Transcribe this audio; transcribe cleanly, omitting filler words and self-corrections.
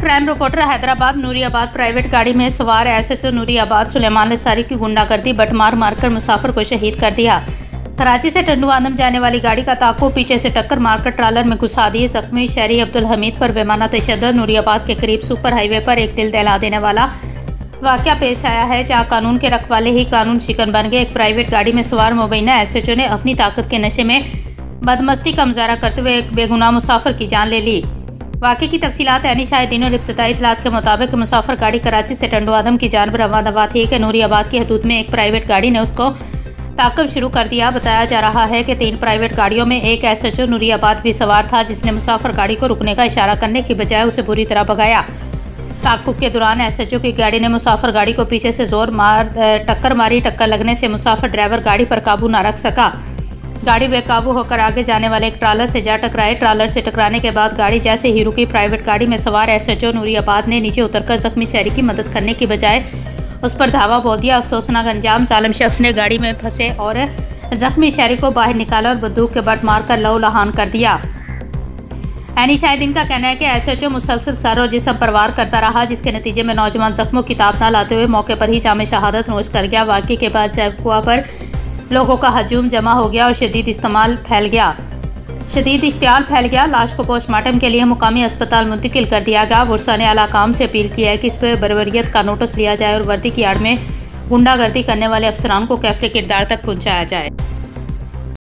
Crime reporter Hyderabad. Nooriabad private गाड़ी में सवार एसएचओ नूरियाबाद सुलेमान अंसारी की गुंडागर्दी बट मारकर मुसाफिर को शहीद कर दिया। कराची से टंडुआदम जाने वाली गाड़ी का ताक्को पीछे से टक्कर मारकर ट्रालर में घुसा दिए। जख्मी शहरी अब्दुल हमीद पर बेमाना तशद्दुद। नूरियाबाद के करीब सुपर हाईवे पर एक दिल दहला देने वाला वाकया पेश आया है, जहां कानून के रखवाले ही कानून शिकन बन गए। एक प्राइवेट गाड़ी में सवार मुबैना एसएचओ ने अपनी ताकत के नशे में बदमस्ती का मुजाहरा करते हुए एक बेगुनाह मुसाफिर की जान ले ली। वाक़े की तफसीलात यानी शाहिदीन और इब्तदाई इत्तलात के मुताबिक मुसाफिर गाड़ी कराची से टंडुआदम की जानब रवाना थी कि नूरियाबाद की हदूद में एक प्राइवेट गाड़ी ने उसको ताक़ब शुरू कर दिया। बताया जा रहा है कि 3 प्राइवेट गाड़ियों में एक एसएचओ नूरियाबाद भी सवार था, जिसने मुसाफिर गाड़ी को रुकने का इशारा करने की बजाय उसे बुरी तरह भगाया। ताक़ुब के दौरान एसएचओ की गाड़ी ने मुसाफिर गाड़ी को पीछे से टक्कर मारी। टक्कर लगने से मुसाफिर ड्राइवर गाड़ी पर काबू न रख सका। गाड़ी बेकाबू होकर आगे जाने वाले एक ट्रालर से जा टकराए। ट्रालर से टकराने के बाद गाड़ी जैसे ही रुकी, प्राइवेट गाड़ी में सवार एसएचओ नूरियाबाद ने नीचे उतरकर जख्मी शहरी की मदद करने की बजाय उस पर धावा बोल दिया। अफसोसनाक अंजाम, जालिम शख्स ने गाड़ी में फंसे और जख्मी शहरी को बाहर निकाला और बंदूक के बट मारकर लहूलुहान कर दिया। ऐनी शाहिदीन का कहना है कि एसएचओ मुसलसल सर और जिस्म पर वार करता रहा, जिसके नतीजे में नौजवान जख्मों की ताप न लाते हुए मौके पर ही जामे शहादत नोश कर गया। वाक़े के बाद जैबकुआ पर लोगों का हजूम जमा हो गया और शदीद इश्तियाल फैल गया। लाश को पोस्टमार्टम के लिए मुकामी अस्पताल मुंतकिल कर दिया गया। वर्षा ने आला काम से अपील किया है कि इस पर बरवरियत का नोटिस लिया जाए और वर्दी की आड़ में गुंडागर्दी करने वाले अफसरान को कैफरे किरदार तक पहुँचाया जाए।